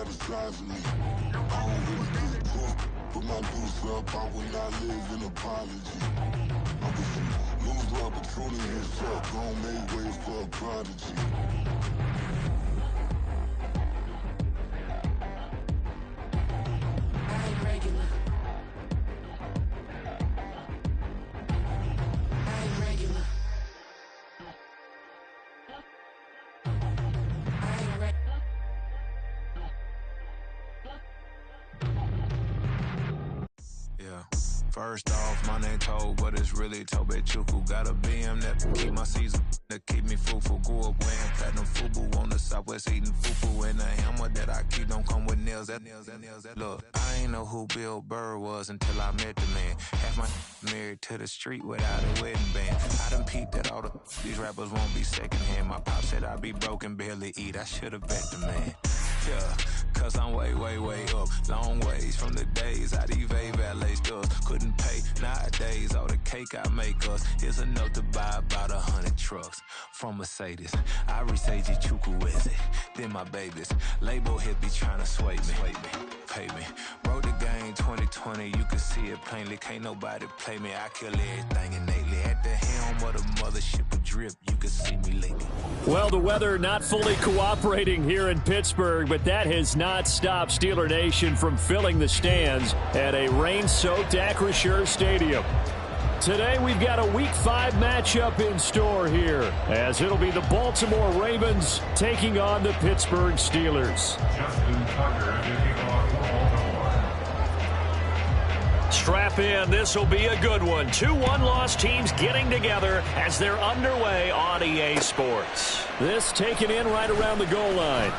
strategizing me. I don't really give a fuck. Put my deuce up, I will not live in apology. I'm just lose the opportunity and suck. Gon' make way for a prodigy. First off, my name Toad, but it's really Tobe Chuku. Got a BM that keep my season, that keep me fruitful. Grew up wearing platinum FUBU on the Southwest eating fufu. And the hammer that I keep don't come with nails. Look, I ain't know who Bill Burr was until I met the man. Half my married to the street without a wedding band. I done peeped that all these rappers won't be secondhand. My pop said I'd be broken, barely eat. I should've bet the man. Yeah, cause I'm way, way, way up. Long ways from the days I evade valet stuff. Couldn't pay nowadays. All the cake I make us is enough to buy about 100 trucks from Mercedes. I resage Chukwueze, then my babies. Label hit be trying to sway me, pay me. Wrote the game 2020, you can see it plainly. Can't nobody play me. I kill everything innately. At the helm of the mothership of drip, you can see me lately. Well, the weather not fully cooperating here in Pittsburgh, but that has not stopped Steeler Nation from filling the stands at a rain-soaked Acrisure Stadium. Today we've got a Week 5 matchup in store here, as it'll be the Baltimore Ravens taking on the Pittsburgh Steelers. Strap in, this will be a good one. Two one-loss teams getting together as they're underway on EA Sports. This taken in right around the goal line.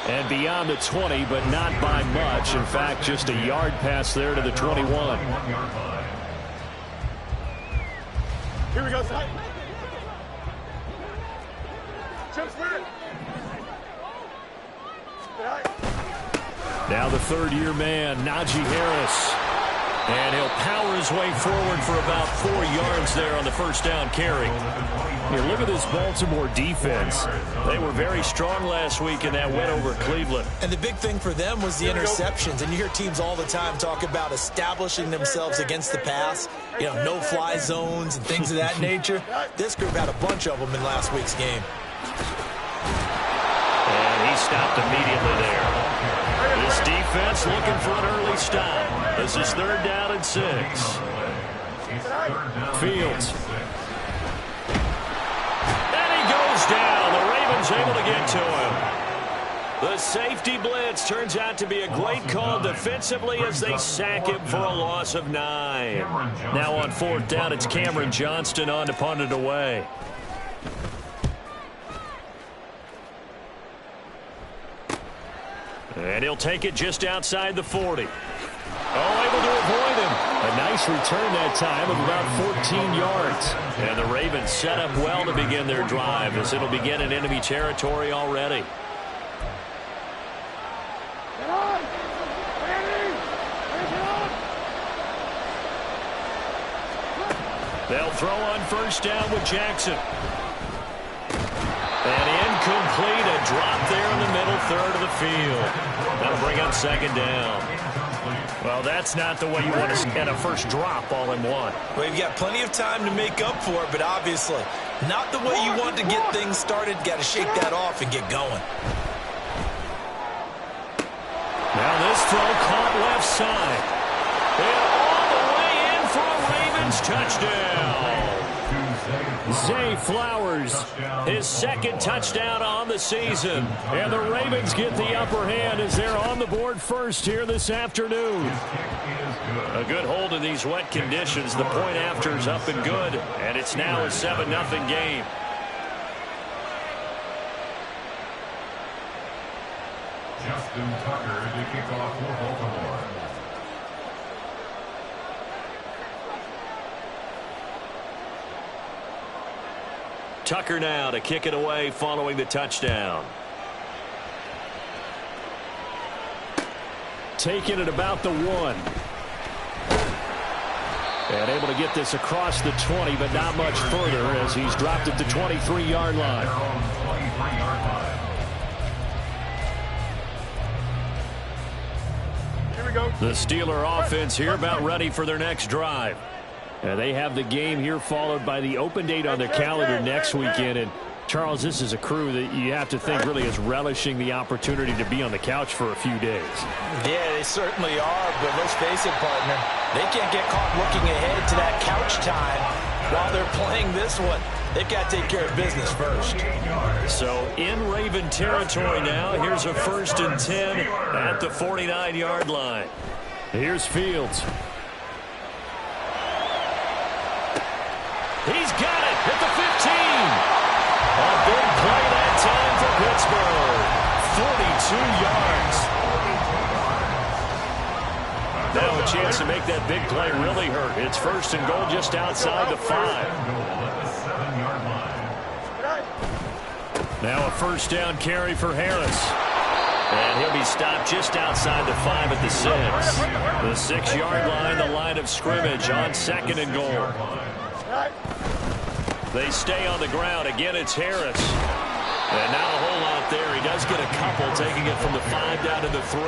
And beyond the 20, but not by much. In fact, just a yard pass there to the 21. Here we go, son. Jump spirit. Now the third-year man, Najee Harris. And he'll power his way forward for about 4 yards there on the first down carry. Here, look at this Baltimore defense. They were very strong last week in that win over Cleveland. And the big thing for them was the interceptions. And you hear teams all the time talk about establishing themselves against the pass, you know, no-fly zones and things of that nature. This group had a bunch of them in last week's game. And he stopped immediately there. This defense looking for an early stop. This is 3rd down and 6. Fields. And he goes down. The Ravens able to get to him. The safety blitz turns out to be a great call defensively as they sack him for a loss of 9. Now on 4th down, it's Cameron Johnston on to punt it away. And he'll take it just outside the 40. Oh, able to avoid him. A nice return that time of about 14 yards. And the Ravens set up well to begin their drive as it'll begin in enemy territory already. They'll throw on 1st down with Jackson. And incomplete, a drop there in the middle 3rd of the field. That'll bring up 2nd down. Well, that's not the way you want to get a first drop all in one. Well, you've got plenty of time to make up for it, but obviously not the way you want to get things started. Got to shake that off and get going. Now this throw caught left side. And all the way in for a Ravens touchdown. Zay Flowers, his 2nd touchdown on the season. And the Ravens get the upper hand as they're on the board first here this afternoon. A good hold in these wet conditions. The point after is up and good. And it's now a 7-0 game. Justin Tucker to kick off for Baltimore. Tucker now to kick it away following the touchdown. Taking it about the 1. And able to get this across the 20, but not much further as he's dropped at the 23-yard line. The Steeler offense here about ready for their next drive. They have the game here followed by the open date on their calendar next weekend. And Charles, this is a crew that you have to think really is relishing the opportunity to be on the couch for a few days. Yeah, they certainly are, but let's face it, partner. They can't get caught looking ahead to that couch time while they're playing this one. They've got to take care of business first. So in Raven territory now, here's a 1st and 10 at the 49-yard line. Here's Fields. He's got it at the 15. A big play that time for Pittsburgh. 42 yards. Now a chance to make that big play really hurt. It's 1st and goal just outside the 5. Now a 1st down carry for Harris. And he'll be stopped just outside the 5 at the 6. The 6-yard line, the line of scrimmage on 2nd and goal. They stay on the ground. Again, it's Harris. And now a whole lot there. He does get a couple, taking it from the 5 down to the 3.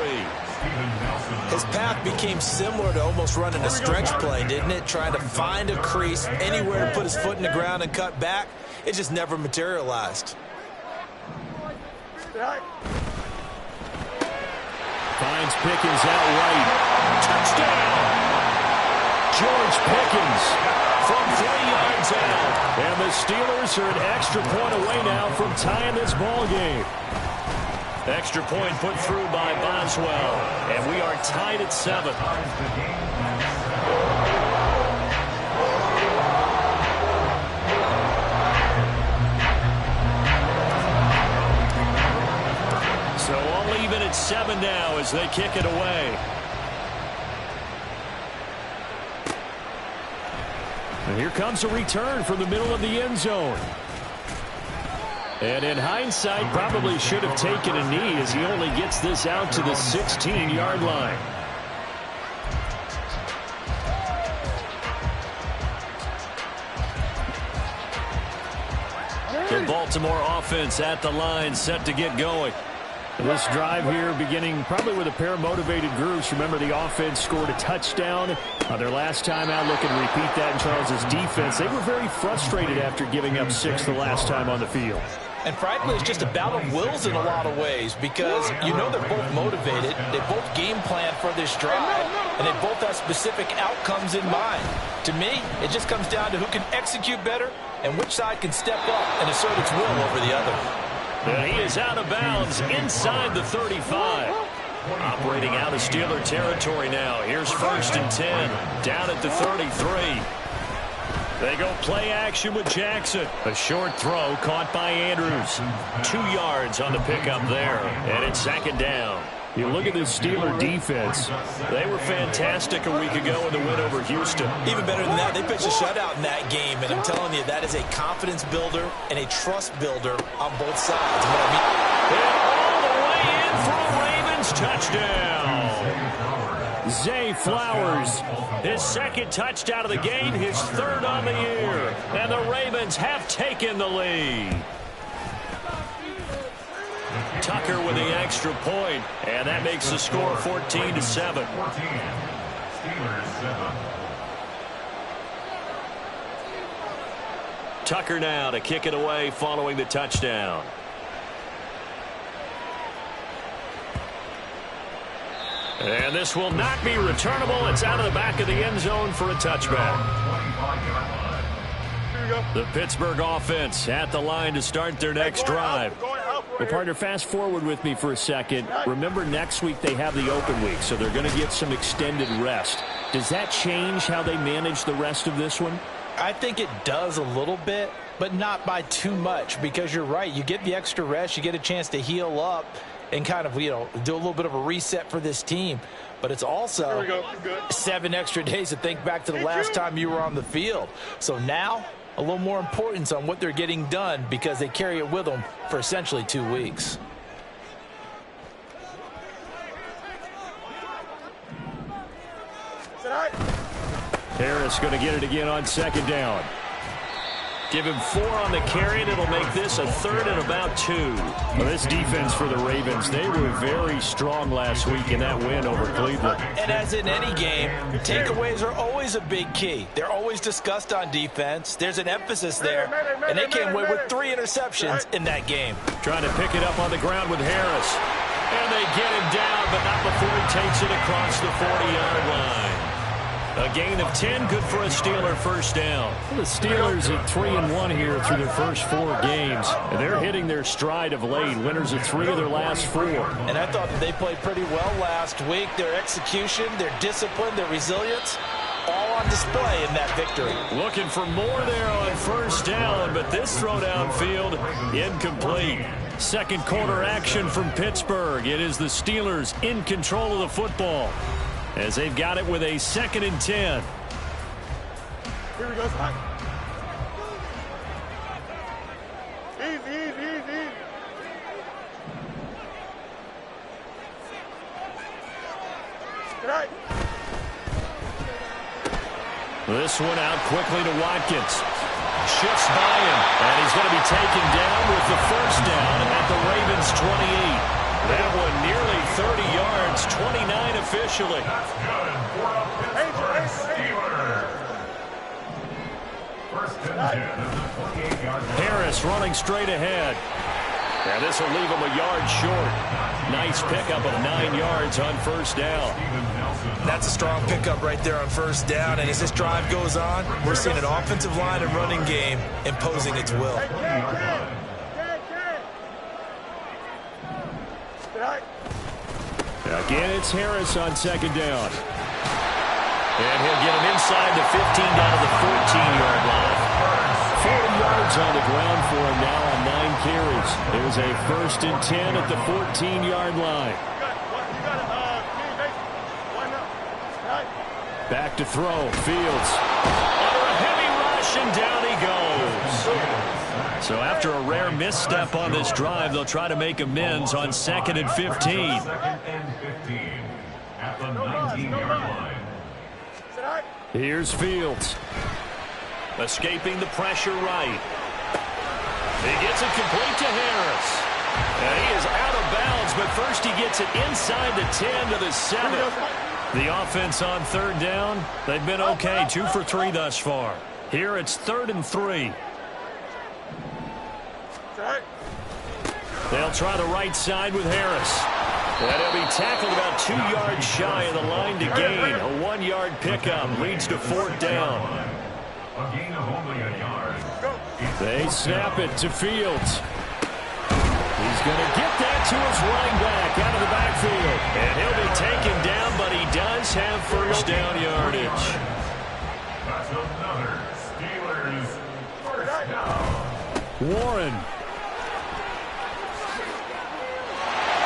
His path became similar to almost running a stretch play, didn't it? Trying to find a crease, anywhere to put his foot in the ground and cut back. It just never materialized. Finds Pickens out right. Touchdown! George Pickens from 3 yards out. And the Steelers are an extra point away now from tying this ball game. Extra point put through by Boswell. And we are tied at 7. So all even at 7 now as they kick it away. And here comes a return from the middle of the end zone. And in hindsight, probably should have taken a knee as he only gets this out to the 16-yard line. The Baltimore offense at the line, set to get going. This drive here beginning probably with a pair of motivated groups. Remember, the offense scored a touchdown on their last time out. Looking to repeat that in Charles's defense. They were very frustrated after giving up 6 the last time on the field. And frankly, it's just a battle of wills in a lot of ways because you know they're both motivated. They both game plan for this drive, and they both have specific outcomes in mind. To me, it just comes down to who can execute better and which side can step up and assert its will over the other. And he is out of bounds inside the 35. Operating out of Steeler territory now. Here's 1st and 10 down at the 33. They go play action with Jackson. A short throw caught by Andrews. 2 yards on the pickup there. And it's 2nd down. You look at this Steeler defense. They were fantastic a week ago in the win over Houston. Even better than that, they pitched a shutout in that game. And I'm telling you, that is a confidence builder and a trust builder on both sides. What I mean. And all the way in for a Ravens touchdown. Zay Flowers, his 2nd touchdown of the game, his 3rd on the year. And the Ravens have taken the lead. Tucker with the extra point, and that makes the score 14-7. Tucker now to kick it away following the touchdown. And this will not be returnable. It's out of the back of the end zone for a touchback. The Pittsburgh offense at the line to start their next drive. Well, partner, fast forward with me for a second. Remember, next week they have the open week, so they're going to get some extended rest. Does that change how they manage the rest of this one? I think it does a little bit, but not by too much, because you're right. You get the extra rest. You get a chance to heal up and kind of, do a little bit of a reset for this team. But it's also 7 extra days to think back to the last time you were on the field. So now, a little more importance on what they're getting done because they carry it with them for essentially 2 weeks. Harris going to get it again on 2nd down. Give him 4 on the carry, and it'll make this a 3rd and about 2. Well, this defense for the Ravens, they were very strong last week in that win over Cleveland. And as in any game, takeaways are always a big key. They're always discussed on defense. There's an emphasis there, and they came away with 3 interceptions in that game. Trying to pick it up on the ground with Harris. And they get him down, but not before he takes it across the 40-yard line. A gain of 10, good for a Steeler first down. The Steelers at 3-1 here through their first 4 games. And they're hitting their stride of late, winners of 3 of their last 4. And I thought that they played pretty well last week. Their execution, their discipline, their resilience, all on display in that victory. Looking for more there on first down, but this throw downfield incomplete. Second quarter action from Pittsburgh. It is the Steelers in control of the football as they've got it with a 2nd and 10. Here we go, Scott. Easy. Right. This one out quickly to Watkins. Shifts by him, and he's going to be taken down with the first down at the Ravens' 28. That one nearly 30 yards, 29 officially. That's good for a Pittsburgh Steelers. First and 10 at the 28-yard line. Harris running straight ahead. And this will leave him a yard short. Nice pickup of 9 yards on first down. That's a strong pickup right there on first down. And as this drive goes on, we're seeing an offensive line and running game imposing its will. Again, it's Harris on second down. And he'll get him inside the 15 down to the 14-yard line. 40 yards on the ground for him now on 9 carries. There's a 1st and 10 at the 14-yard line. Back to throw. Fields. Under a heavy rush, and down he goes. So after a rare misstep on this drive, they'll try to make amends on 2nd and 15. 2nd and 15 at the 19-yard line. Here's Fields. Escaping the pressure right. He gets it complete to Harris. And he is out of bounds, but first he gets it inside the 10 to the 7. The offense on 3rd down, they've been okay, 2 for 3 thus far. Here it's 3rd and 3. They'll try the right side with Harris. And he'll be tackled about 2 yards shy of the line to gain. A 1-yard pickup leads to 4th down. A gain of only a yard. They snap it to Fields. He's going to get that to his running back out of the backfield. And he'll be taken down, but he does have first down yardage. That's another Steelers first down. Warren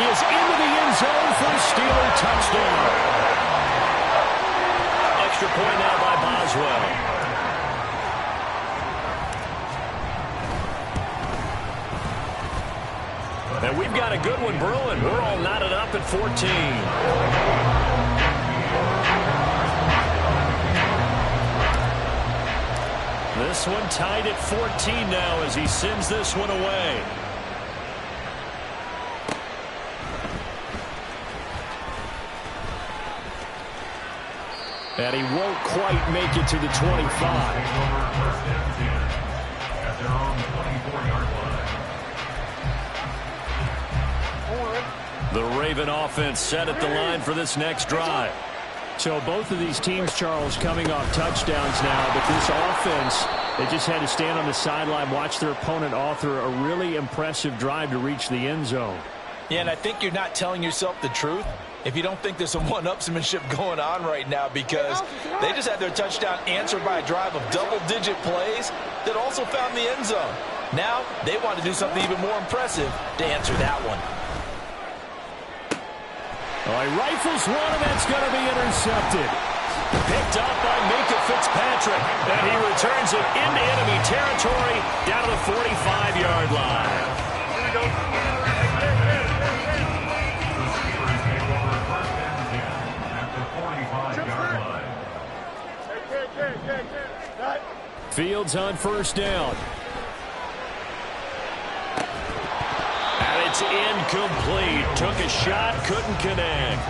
is into the end zone for a Steeler touchdown. Extra point now by Boswell. And we've got a good one brewing. We're all knotted up at 14. This one tied at 14 now as he sends this one away. And he won't quite make it to the 25. First and 10 at their own 24-yard line. The Raven offense set at the line for this next drive. So both of these teams, Charles, coming off touchdowns now, but this offense, they just had to stand on the sideline, watch their opponent author a really impressive drive to reach the end zone. Yeah, and I think you're not telling yourself the truth if you don't think there's some one-upsmanship going on right now, because they just had their touchdown answered by a drive of double-digit plays that also found the end zone. Now they want to do something even more impressive to answer that one. Oh, he rifles one, and that's going to be intercepted. Picked up by Minka Fitzpatrick, and he returns it into enemy territory down to the 45-yard line. Here we go. Fields on first down. And it's incomplete. Took a shot, couldn't connect.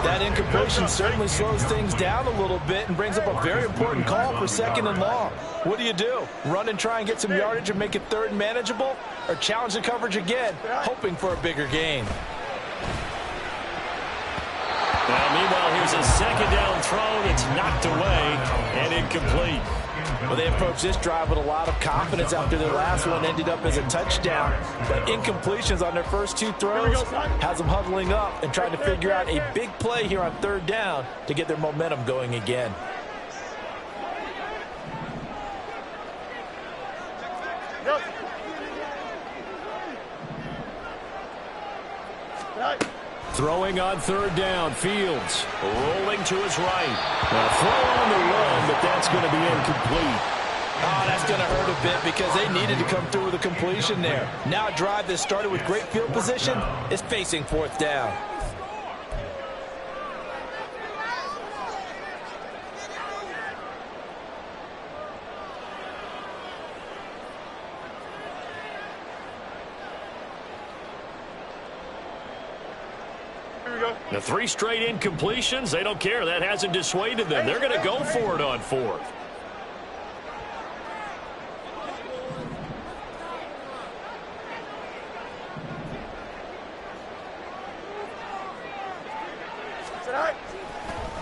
That incompletion certainly slows things down a little bit and brings up a very important call for second and long. What do? Run and try and get some yardage and make it third and manageable? Or challenge the coverage again, hoping for a bigger gain? Now, meanwhile, here's a second down throw that's knocked away and incomplete. Well, they approached this drive with a lot of confidence after their last one ended up as a touchdown. But incompletions on their first two throws has them huddling up and trying to figure out a big play here on third down to get their momentum going again. Throwing on third down, Fields rolling to his right. Now throw on the run, but that's going to be incomplete. Oh, that's going to hurt a bit because they needed to come through with a completion there. Now a drive that started with great field position is facing fourth down. The 3 straight incompletions, they don't care. That hasn't dissuaded them. They're going to go for it on fourth.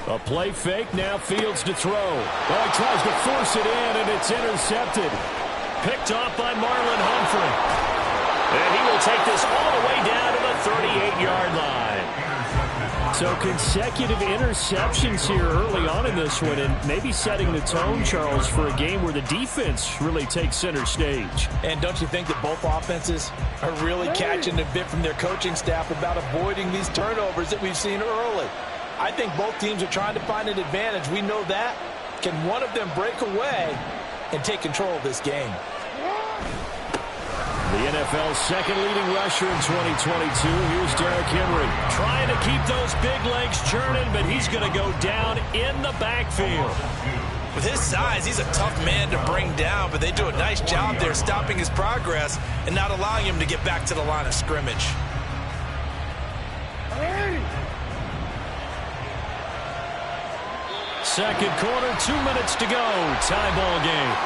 A play fake, now Fields to throw. Oh, he tries to force it in, and it's intercepted. Picked off by Marlon Humphrey. And he will take this all the way down to the 38-yard line. So consecutive interceptions here early on in this one, and maybe setting the tone, Charles, for a game where the defense really takes center stage. And don't you think that both offenses are really catching a bit from their coaching staff about avoiding these turnovers that we've seen early? I think both teams are trying to find an advantage. We know that. Can one of them break away and take control of this game? The NFL's second leading rusher in 2022. Here's Derrick Henry. Trying to keep those big legs churning, but he's going to go down in the backfield. With his size, he's a tough man to bring down, but they do a nice job there stopping his progress and not allowing him to get back to the line of scrimmage. Second quarter, 2 minutes to go. Tie ball game.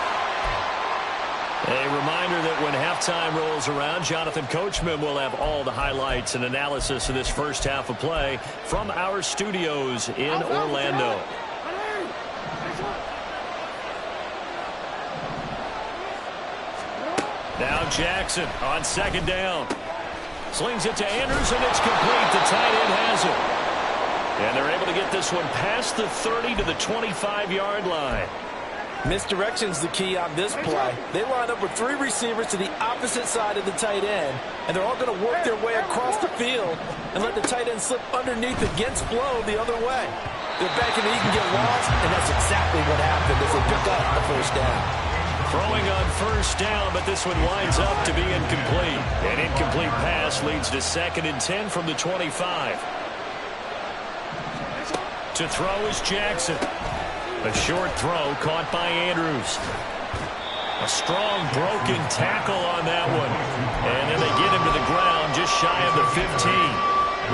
A reminder that when halftime rolls around, Jonathan Coachman will have all the highlights and analysis of this first half of play from our studios in Orlando. Now Jackson on second down. Slings it to Andrews, and it's complete. The tight end has it. And they're able to get this one past the 30 to the 25-yard line. Misdirection's the key on this play. They line up with 3 receivers to the opposite side of the tight end, and they're all going to work their way across the field and let the tight end slip underneath against flow the other way. They're banking that he can get lost, and that's exactly what happened as they pick up the first down. Throwing on first down, but this one winds up to be incomplete. An incomplete pass leads to 2nd and 10 from the 25. To throw is Jackson. A short throw caught by Andrews. A strong broken tackle on that one. And then they get him to the ground just shy of the 15.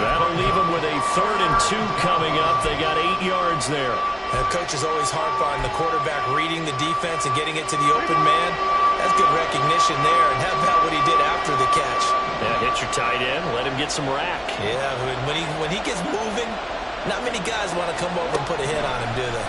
That'll leave him with a 3rd and 2 coming up. They got 8 yards there. The coach is always harp on the quarterback reading the defense and getting it to the open man. That's good recognition there. And how about what he did after the catch? Yeah, hit your tight end. Let him get some rack. Yeah, when he gets moving, not many guys want to come over and put a hit on him, do they?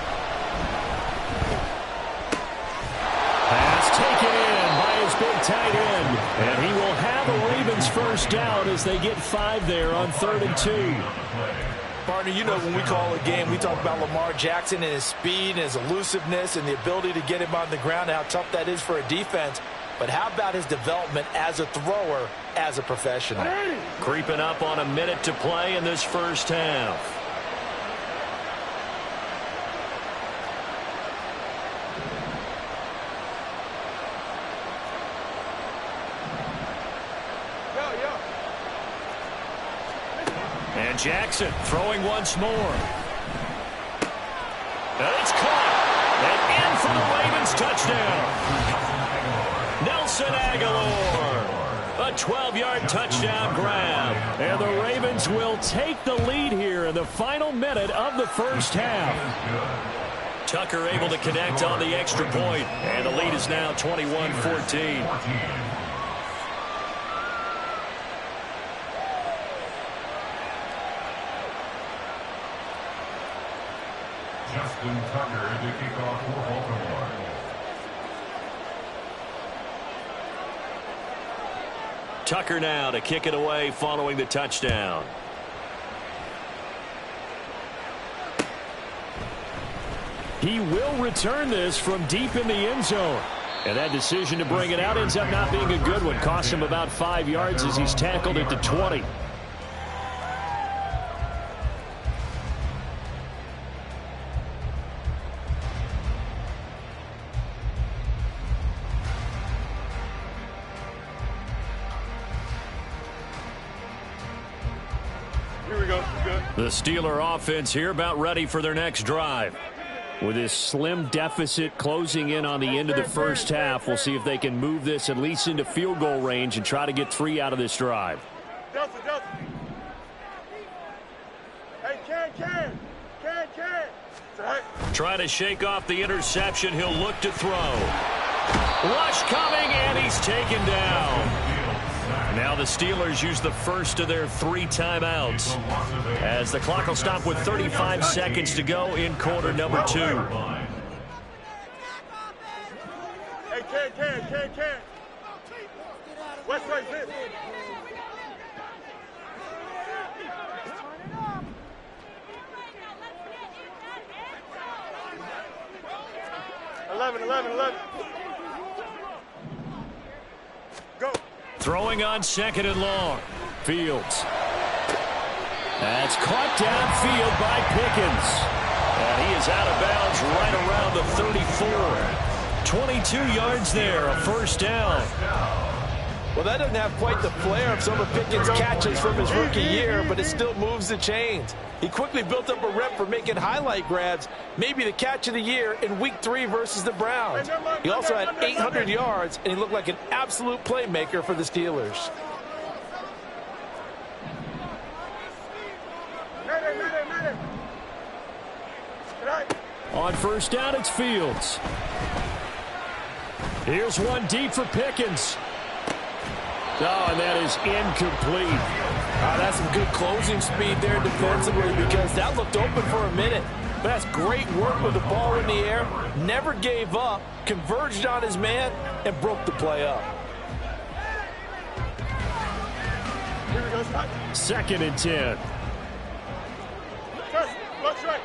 Pass taken in by his big tight end. And he will have a Ravens first down as they get 5 there on 3rd and 2. Partner, you know when we call a game, we talk about Lamar Jackson and his speed and his elusiveness and the ability to get him on the ground and how tough that is for a defense. But how about his development as a thrower, as a professional? Creeping up on a minute to play in this first half. And Jackson throwing once more. And it's caught. And in for the Ravens touchdown. Nelson Aguilar. A 12-yard touchdown grab. And the Ravens will take the lead here in the final minute of the first half. Tucker able to connect on the extra point. And the lead is now 21-14. Justin Tucker to kick off for Baltimore. Tucker now to kick it away following the touchdown. He will return this from deep in the end zone. And that decision to bring it out ends up not being a good one. Cost him about 5 yards as he's tackled at the 20. Here we go. Good. The Steeler offense here about ready for their next drive. With this slim deficit closing in on the end of the first half, we'll see if they can move this at least into field goal range and try to get 3 out of this drive. Delta. Hey, Can. Try to shake off the interception. He'll look to throw. Rush coming, and he's taken down. Now the Steelers use the first of their 3 timeouts as the clock will stop with 35 seconds to go in quarter number 2. Hey, Can. West right this. Eleven. Go. Throwing on second and long. Fields. That's caught downfield by Pickens. And he is out of bounds right around the 34. 22 yards there, a first down. Well, that doesn't have quite the flair of some of Pickens' catches from his rookie year, but it still moves the chains. He quickly built up a rep for making highlight grabs, maybe the catch of the year in Week 3 versus the Browns. He also had 800 yards, and he looked like an absolute playmaker for the Steelers. On first down, it's Fields. Here's one deep for Pickens. Oh, and that is incomplete. That's some good closing speed there defensively because that looked open for a minute. But that's great work with the ball in the air. Never gave up, converged on his man, and broke the play up. Here we go. 2nd and 10. Looks right.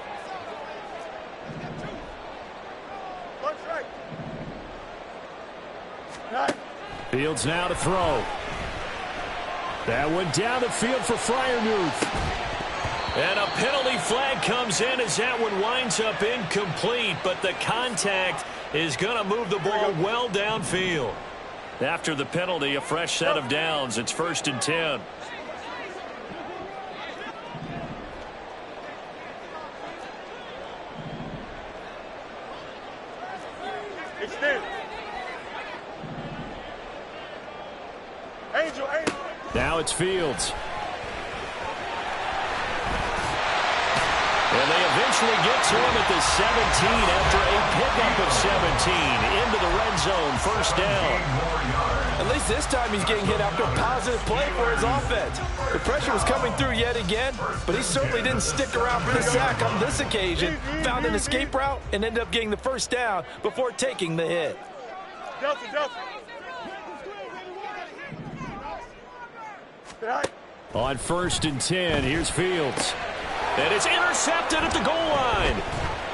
Fields now to throw. That one down the field for Freiermuth. And a penalty flag comes in as that one winds up incomplete, but the contact is going to move the ball well downfield. After the penalty, a fresh set of downs. It's 1st and 10. Extend. Angel. Now it's Fields. And they eventually get to him at the 17 after a pickup of 17 into the red zone. First down. At least this time he's getting hit after a positive play for his offense. The pressure was coming through yet again, but he certainly didn't stick around for the sack on this occasion. Found an escape route and ended up getting the first down before taking the hit. Delta. On 1st and 10, here's Fields. And it's intercepted at the goal line.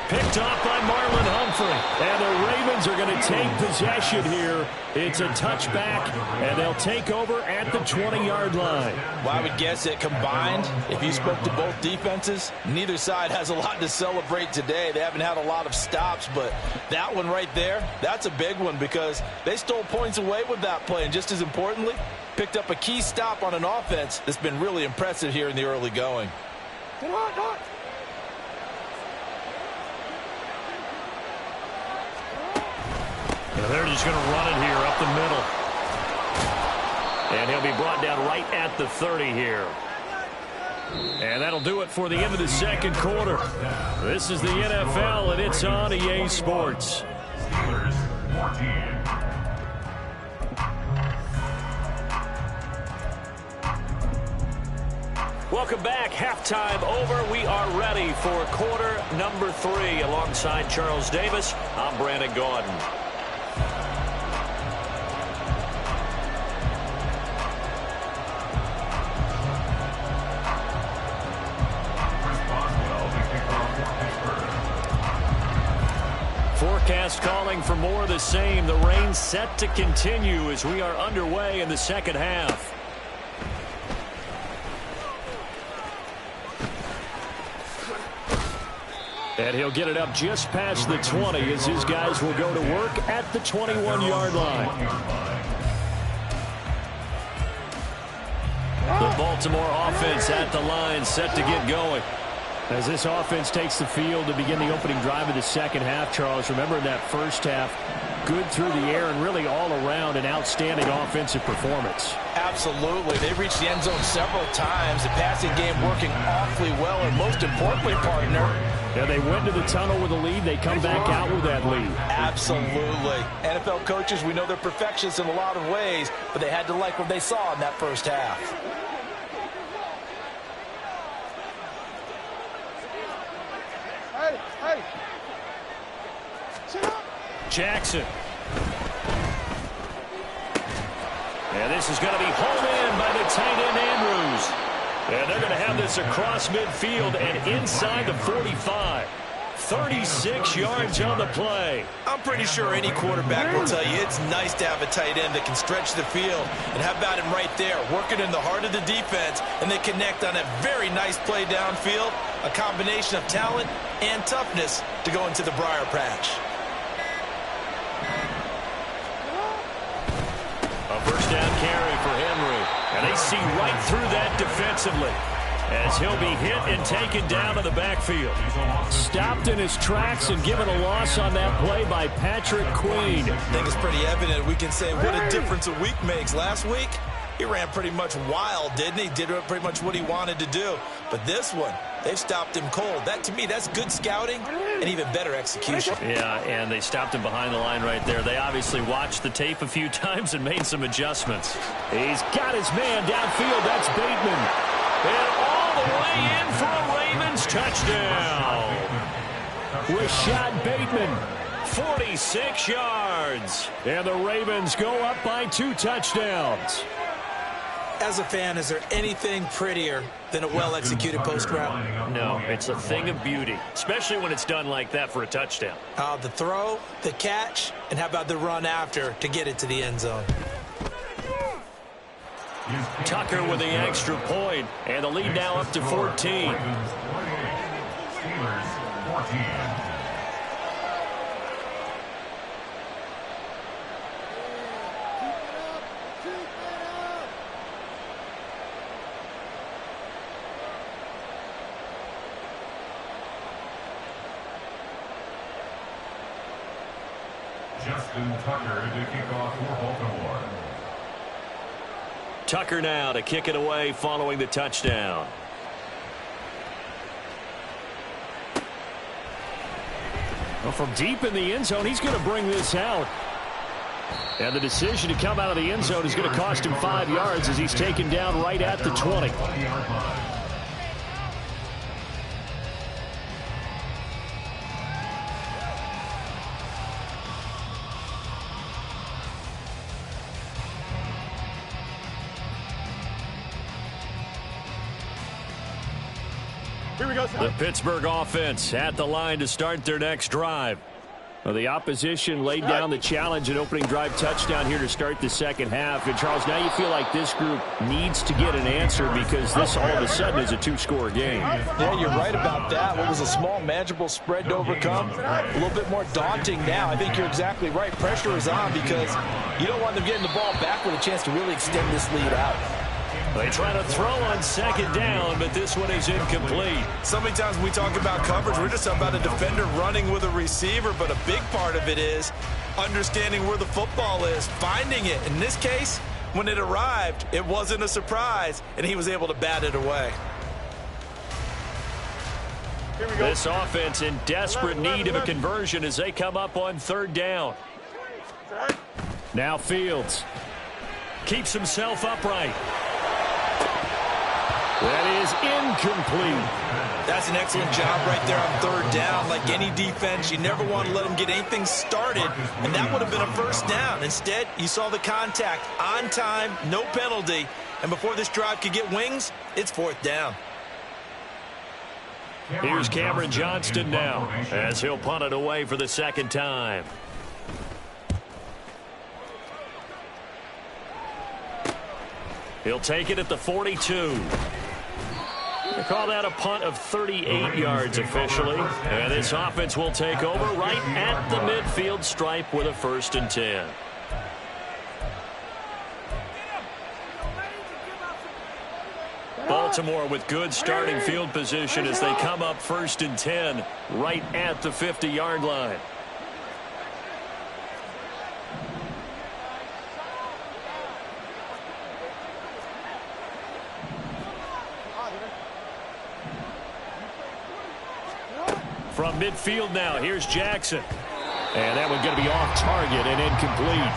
Picked off by Marlon Humphrey. And the Ravens are going to take possession here. It's a touchback, and they'll take over at the 20-yard line. Well, I would guess that combined, if you spoke to both defenses, neither side has a lot to celebrate today. They haven't had a lot of stops, but that one right there, that's a big one because they stole points away with that play. And just as importantly, picked up a key stop on an offense that's been really impressive here in the early going. Come on. And they're just going to run it here up the middle. And he'll be brought down right at the 30 here. And that'll do it for the end of the second quarter. This is the NFL, and it's on EA Sports. Steelers 14. Welcome back. Halftime over. We are ready for quarter number 3. Alongside Charles Davis, I'm Brandon Gaudin. Forecast calling for more of the same. The rain set to continue as we are underway in the second half. And he'll get it up just past the 20 as his guys will go to work at the 21-yard line. The Baltimore offense at the line, set to get going. As this offense takes the field to begin the opening drive of the second half, Charles, remember that first half, good through the air and really all around an outstanding offensive performance. Absolutely. They reached the end zone several times. The passing game working awfully well, and most importantly, partner, yeah, they went to the tunnel with a lead. They come back out with that lead. Absolutely. NFL coaches, we know they're perfectionists in a lot of ways, but they had to like what they saw in that first half. Hey. Sit up. Jackson. And this is going to be hauled in by the tight end Andrews. And they're going to have this across midfield and inside the 45. 36 yards on the play. I'm pretty sure any quarterback will tell you it's nice to have a tight end that can stretch the field. And how about him right there, working in the heart of the defense, and they connect on a very nice play downfield, a combination of talent and toughness to go into the briar patch. A first down carry for Henry. And they see right through that defensively as he'll be hit and taken down to the backfield. Stopped in his tracks and given a loss on that play by Patrick Queen. I think it's pretty evident. We can say what a difference a week makes. Last week, he ran pretty much wild, didn't he? Did pretty much what he wanted to do. But this one, they've stopped him cold. That, to me, that's good scouting and even better execution. Yeah, and they stopped him behind the line right there. They obviously watched the tape a few times and made some adjustments. He's got his man downfield. That's Bateman. And all the way in for a Ravens touchdown. Rashad Bateman, 46 yards. And the Ravens go up by 2 touchdowns. As a fan, is there anything prettier than a well-executed post route? No, it's a thing of beauty, especially when it's done like that for a touchdown. The throw, the catch, and how about the run after to get it to the end zone? Tucker with the extra point, and the lead now up to 14. Steelers 14. Justin Tucker to kick off for Baltimore. Tucker now to kick it away following the touchdown. Well, from deep in the end zone, he's going to bring this out. And the decision to come out of the end zone is going to cost him 5 yards as he's taken down right at the 20. Here we go. The Pittsburgh offense at the line to start their next drive. Well, the opposition laid down the challenge and opening drive touchdown here to start the second half. And, Charles, now you feel like this group needs to get an answer because this all of a sudden is a 2-score game. Yeah, you're right about that. What was a small, manageable spread to overcome, a little bit more daunting now. I think you're exactly right. Pressure is on because you don't want them getting the ball back with a chance to really extend this lead out. They try to throw on second down, but this one is incomplete. So many times when we talk about coverage, we're just talking about a defender running with a receiver, but a big part of it is understanding where the football is, finding it. In this case, when it arrived, it wasn't a surprise, and he was able to bat it away. Here we go. This offense in desperate need of a conversion as they come up on third down. Now Fields keeps himself upright. That is incomplete. That's an excellent job right there on third down. Like any defense, you never want to let them get anything started, and that would have been a first down. Instead, you saw the contact on time, no penalty, and before this drive could get wings, it's fourth down. Here's Cameron Johnston now as he'll punt it away for the second time. He'll take it at the 42. They call that a punt of 38 yards officially. And this offense will take over right at the midfield stripe with a 1st and 10. Baltimore with good starting field position as they come up 1st and 10 right at the 50-yard line. From midfield now, here's Jackson. And that one's going to be off target and incomplete.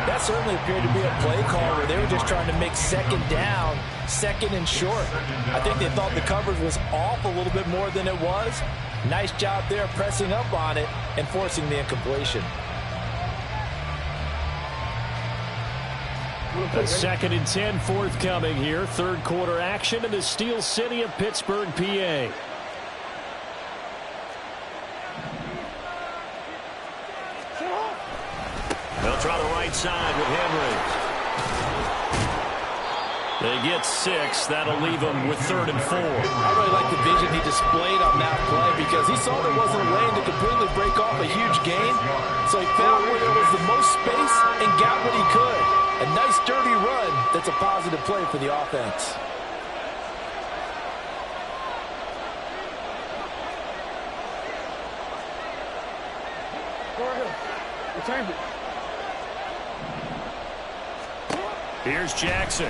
That certainly appeared to be a play call where they were just trying to make second down, second and short. I think they thought the coverage was off a little bit more than it was. Nice job there pressing up on it and forcing the incompletion. A 2nd and 10 forthcoming here. Third quarter action in the Steel City of Pittsburgh, PA. They'll try the right side with Henry. They get 6. That'll leave them with 3rd and 4. I really like the vision he displayed on that play because he saw there wasn't a lane to completely break off a huge gain. So he found where there was the most space and got what he could. A nice, dirty run that's a positive play for the offense. Go ahead. We timed it. Here's Jackson.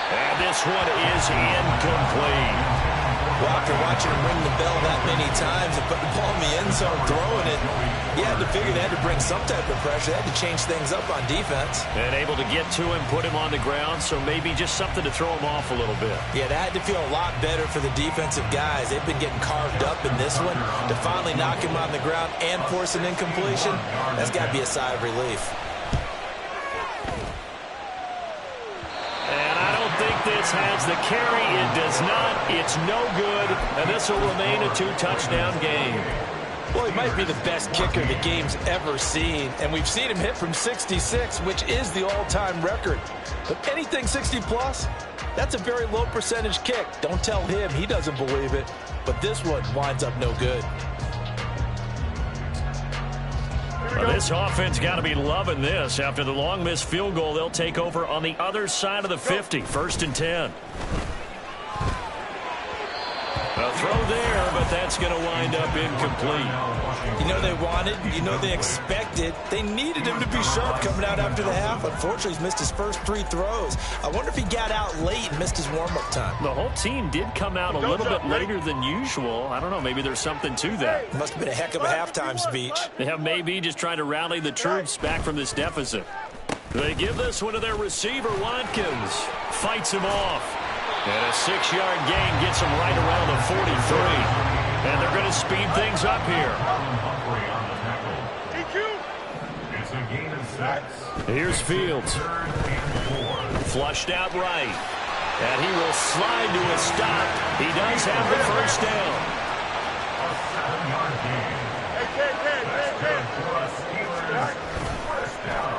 And this one is incomplete. Well, after watching him ring the bell that many times and put the ball in the end zone, throwing it, you had to figure they had to bring some type of pressure. They had to change things up on defense. And able to get to him, put him on the ground, so maybe just something to throw him off a little bit. Yeah, that had to feel a lot better for the defensive guys. They've been getting carved up in this one. To finally knock him on the ground and force an incompletion, that's got to be a sigh of relief. This has the carry. It does not. It's no good. And this will remain a 2-touchdown game. Well, he might be the best kicker the game's ever seen. And we've seen him hit from 66, which is the all-time record. But anything 60-plus, that's a very low percentage kick. Don't tell him. He doesn't believe it. But this one winds up no good. Well, this offense got to be loving this. After the long missed field goal, they'll take over on the other side of the 50. 1st and 10. A throw there, but that's going to wind up incomplete. You know they wanted, you know they expected. They needed him to be sharp coming out after the half. Unfortunately, he's missed his first 3 throws. I wonder if he got out late and missed his warm-up time. The whole team did come out a little bit later than usual. I don't know, maybe there's something to that. Must have been a heck of a halftime speech. Yeah, maybe just trying to rally the troops back from this deficit. They give this one to their receiver, Watkins. Fights him off. And a 6-yard gain gets him right around the 43. And they're going to speed things up here. It's a gain of 6. Here's Fields. Flushed out right. And he will slide to a stop. He does have the first down. A 7-yard gain. First down.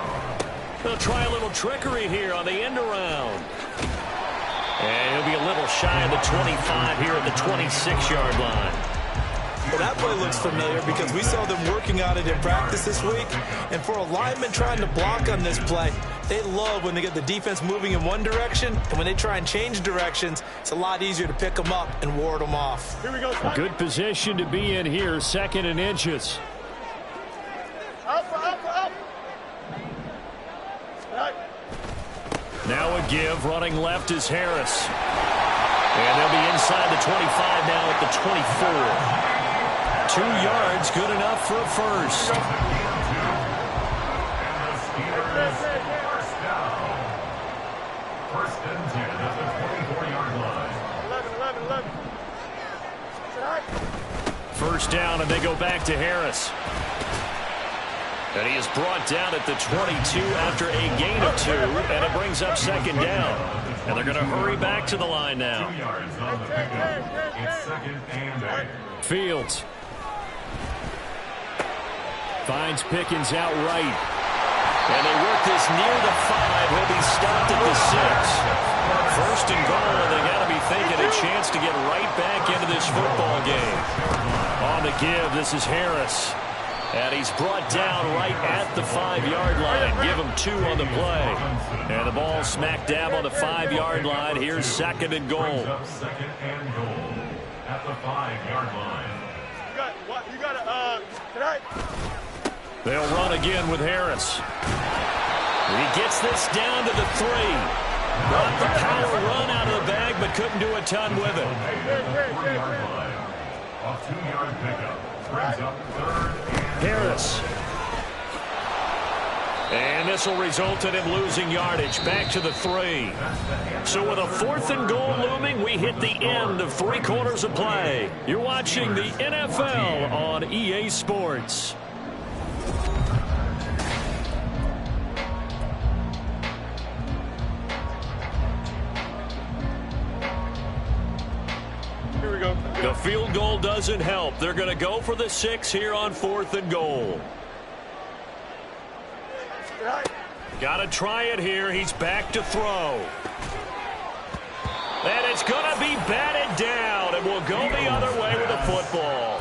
They'll try a little trickery here on the end around. And he'll be a little shy of the 25 here at the 26-yard line. Well, that play looks familiar because we saw them working on it in practice this week. And for a lineman trying to block on this play, They love when they get the defense moving in one direction, and when they try and change directions, it's a lot easier to pick them up and ward them off. Here we go. A good position to be in here, 2nd and inches. Up. Now a give, running left is Harris. And they'll be inside the 25 now at the 24. 2 yards, good enough for a first. First and 10 at the 24-yard line. 11. First down, and they go back to Harris. And he is brought down at the 22 after a gain of 2, and it brings up 2nd down. And they're going to hurry back to the line now. 2 yards on the pickup. It's 2nd and 8. Fields finds Pickens out right. And they work this near the 5. He'll be stopped at the 6. First and goal, and they got to be thinking a chance to get right back into this football game. On the give, this is Harris. And he's brought down right at the 5-yard line. Give him 2 on the play. And the ball smack dab on the 5-yard line. Here's 2nd and goal. 2nd and goal at the 5-yard line. You got tonight. They'll run again with Harris. He gets this down to the 3. Got the power run out of the bag, but couldn't do a ton with it. 3-yard line. A 2-yard pickup brings up 3rd and Harris. And this will result in him losing yardage. Back to the 3. So with a 4th and goal looming, we hit the end of 3 quarters of play. You're watching the NFL on EA Sports. Here we go. The field goal doesn't help. They're going to go for the 6 here on 4th and goal. Got to try it here. He's back to throw. And it's going to be batted down, and we'll go the other way with the football.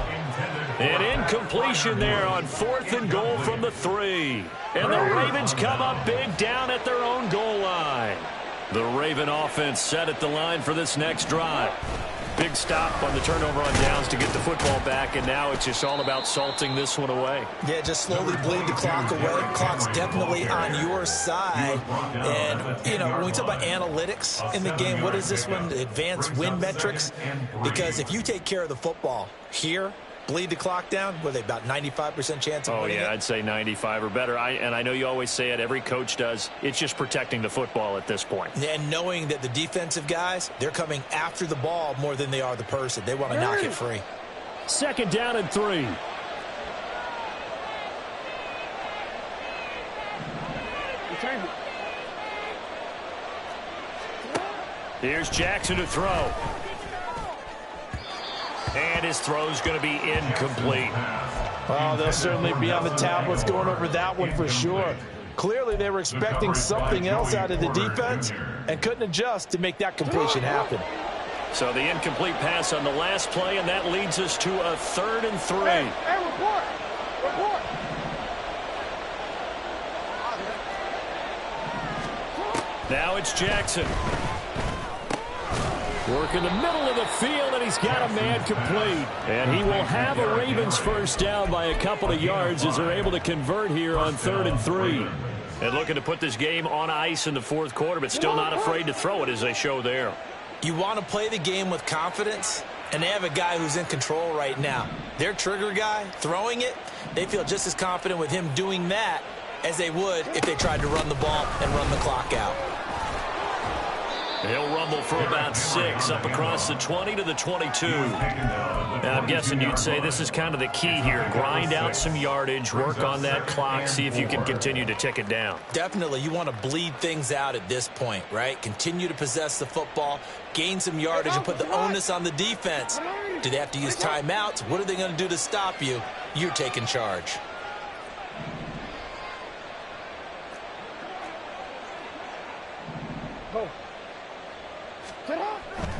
An incompletion there on 4th and goal from the 3. And the Ravens come up big down at their own goal line. The Raven offense set at the line for this next drive. Big stop on the turnover on downs to get the football back, and now it's just all about salting this one away. Yeah, just slowly bleed the clock away. Clock's definitely on your side. And, you know, when we talk about analytics in the game, what is this one? Advanced win metrics? Because if you take care of the football here, bleed the clock down, what are they, about 95% chance of winning it? I'd say 95 or better. And I know you always say it, every coach does. It's just protecting the football at this point. And knowing that the defensive guys, they're coming after the ball more than they are the person. They want to knock it free. 2nd down and 3. Here's Jackson to throw. And his throw's going to be incomplete. Oh, they'll certainly be on the tablets going over that one for sure. Clearly, they were expecting something else out of the defense and couldn't adjust to make that completion happen. So the incomplete pass on the last play, and that leads us to a 3rd and 3. Hey, report. Now it's Jackson. Work in the middle of the field, and he's got a man complete. And he will have a Ravens first down by a couple of yards as they're able to convert here on 3rd and 3. And looking to put this game on ice in the 4th quarter, but still not afraid to throw it as they show there. You want to play the game with confidence, and they have a guy who's in control right now. Their trigger guy throwing it, they feel just as confident with him doing that as they would if they tried to run the ball and run the clock out. He'll rumble for about 6 up across the 20 to the 22. Now, I'm guessing you'd say this is kind of the key here. Grind out some yardage, work on that clock, see if you can continue to tick it down. Definitely. You want to bleed things out at this point, right? Continue to possess the football, gain some yardage, and put the onus on the defense. Do they have to use timeouts? What are they going to do to stop you? You're taking charge.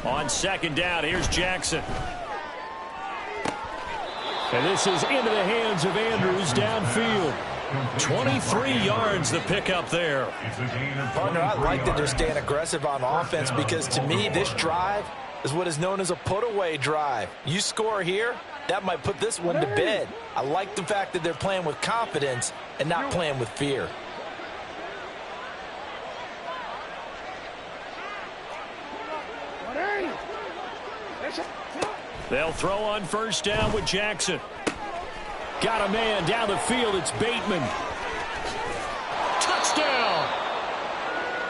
On 2nd down, here's Jackson. And this is into the hands of Andrews downfield. 23 yards the pickup there. Partner, I like that they're staying aggressive on offense because to me, this drive is what is known as a put-away drive. You score here, that might put this one to bed. I like the fact that they're playing with confidence and not playing with fear. They'll throw on first down with Jackson. Got a man down the field. It's Bateman. Touchdown!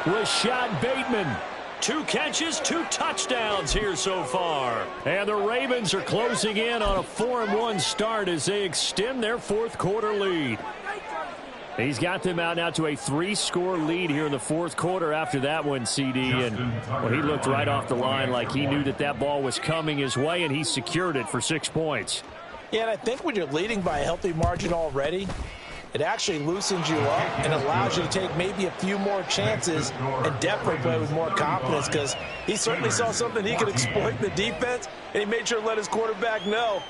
Rashad Bateman. 2 catches, 2 touchdowns here so far. And the Ravens are closing in on a 4-1 start as they extend their fourth quarter lead. He's got them out now to a 3-score lead here in the fourth quarter after that one, CD. And well, he looked right off the line like he knew that that ball was coming his way, and he secured it for 6 points. Yeah, and I think when you're leading by a healthy margin already, it actually loosens you up and allows you to take maybe a few more chances and definitely play with more confidence because he certainly saw something he could exploit in the defense, and he made sure to let his quarterback know,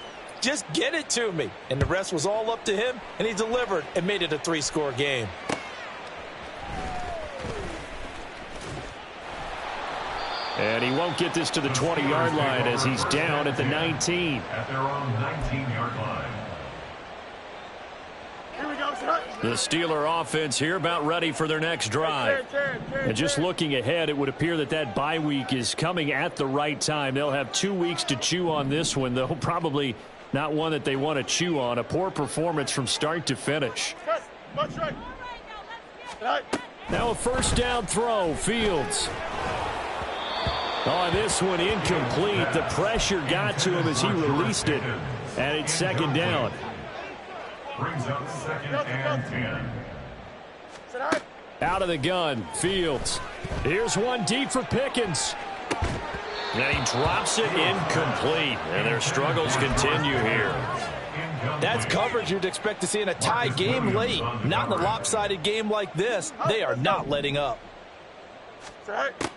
just get it to me. And the rest was all up to him, and he delivered and made it a 3-score game. And he won't get this to the 20-yard line as he's down at the 19. At their own 19-yard line. The Steeler offense here about ready for their next drive. And just looking ahead, it would appear that that bye week is coming at the right time. They'll have 2 weeks to chew on this one, though probably not one that they want to chew on. A poor performance from start to finish. Now a first down throw, Fields. On this one, incomplete. The pressure got to him as he released it, and it's second down. Brings up 2nd and 10. Out of the gun, Fields. Here's one deep for Pickens. And he drops it incomplete. And their struggles continue here. That's coverage you'd expect to see in a tie game late. Not in a lopsided game like this. They are not letting up.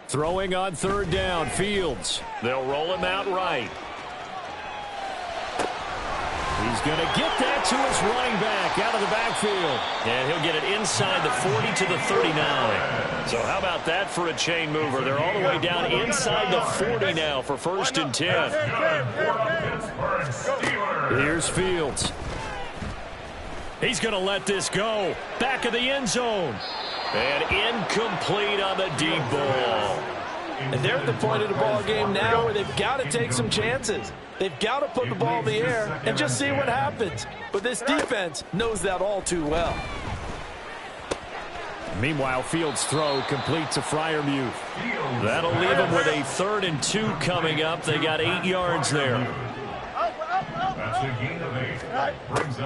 Throwing on third down, Fields. They'll roll him out right. He's going to get that to his running back out of the backfield. And he'll get it inside the 40 to the 39. So how about that for a chain mover? They're all the way down inside the 40 now for 1st and 10. Here's Fields. He's going to let this go. Back of the end zone. And incomplete on the deep ball. And they're at the point of the ball game now where they've got to take some chances. They've got to put the ball in the air and just see what happens. But this defense knows that all too well. Meanwhile, Fields' throw complete to Freiermuth. That'll leave them with a 3rd and 2 coming up. They got 8 yards there. That's a gain of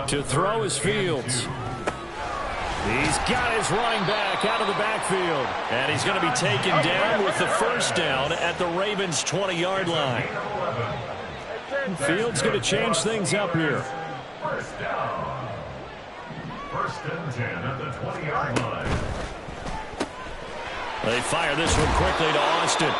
8. To throw is Fields. He's got his running back out of the backfield. And he's going to be taken down with the first down at the Ravens' 20-yard line. Fields going to change things up here. First down. 1st and 10 at the 20-yard line. They fire this one quickly to Austin.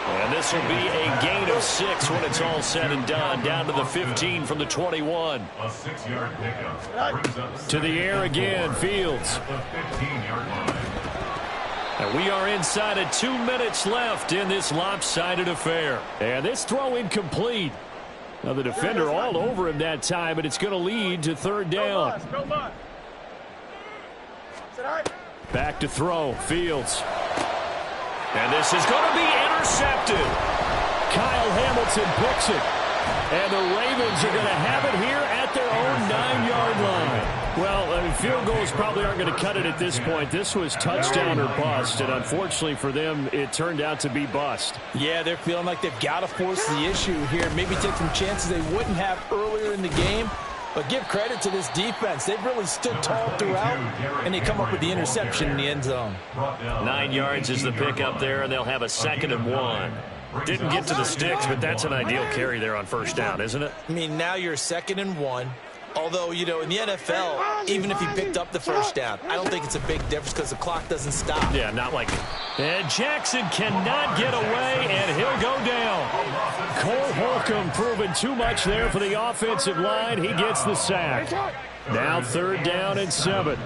And this will be a gain of 6 when it's all said and done. Down to the 15 from the 21. A 6-yard pickup. Brings up to the air again, Fields. at the 15-yard line. And we are inside of 2 minutes left in this lopsided affair. And this throw incomplete. Now the defender all over him that time, but it's going to lead to 3rd down. Back to throw, Fields. And this is going to be intercepted. Kyle Hamilton picks it. And the Ravens are going to have it here at their own 9-yard line. Well, I mean, field goals probably aren't going to cut it at this point. This was touchdown or bust, and unfortunately for them, it turned out to be bust. Yeah, they're feeling like they've got to force the issue here. Maybe take some chances they wouldn't have earlier in the game. But give credit to this defense. They've really stood tall throughout, and they come up with the interception in the end zone. 9 yards is the pickup there, and they'll have a 2nd and 1. Didn't get to the sticks, but that's an ideal carry there on first down, isn't it? I mean, now you're 2nd and 1. Although, you know, in the NFL, even if he picked up the first down, I don't think it's a big difference because the clock doesn't stop. Yeah, not like... And Jackson cannot get away, and he'll go down. Cole Holcomb proving too much there for the offensive line. He gets the sack. Now 3rd down and 7.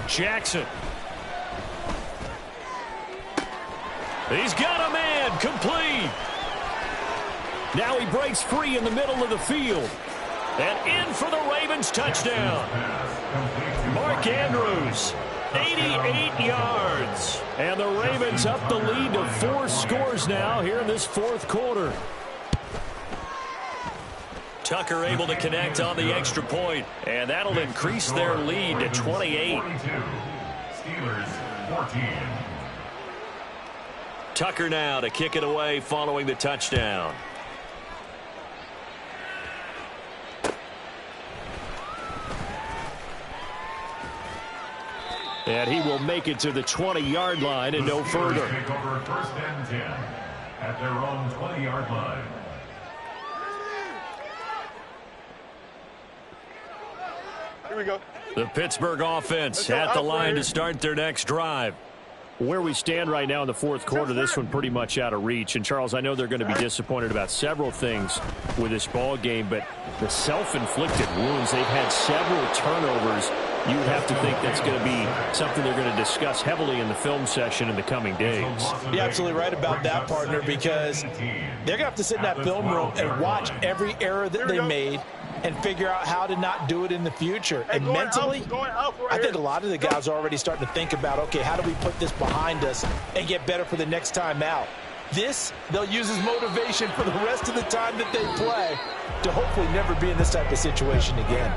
Jackson. He's got a man, complete. Now he breaks free in the middle of the field. And in for the Ravens touchdown. Mark Andrews, 88 yards. And the Ravens up the lead to 4 scores now here in this 4th quarter. Tucker able to connect on the extra point, and that'll increase their lead to 28. Steelers 14. Tucker now to kick it away following the touchdown. And he will make it to the 20-yard line and no further. Take over 1st and 10 at their own 20-yard line. Here we go. The Pittsburgh offense at the line to start their next drive. Where we stand right now in the 4th quarter, this one pretty much out of reach. And, Charles, I know they're going to be disappointed about several things with this ball game, but the self-inflicted wounds, they've had several turnovers. You would have to think that's going to be something they're going to discuss heavily in the film session in the coming days. You're absolutely right about that, partner, because they're going to have to sit in that film room and watch every error that they made and figure out how to not do it in the future. And mentally, I think a lot of the guys are already starting to think about, okay, how do we put this behind us and get better for the next time out? This, they'll use as motivation for the rest of the time that they play to hopefully never be in this type of situation again.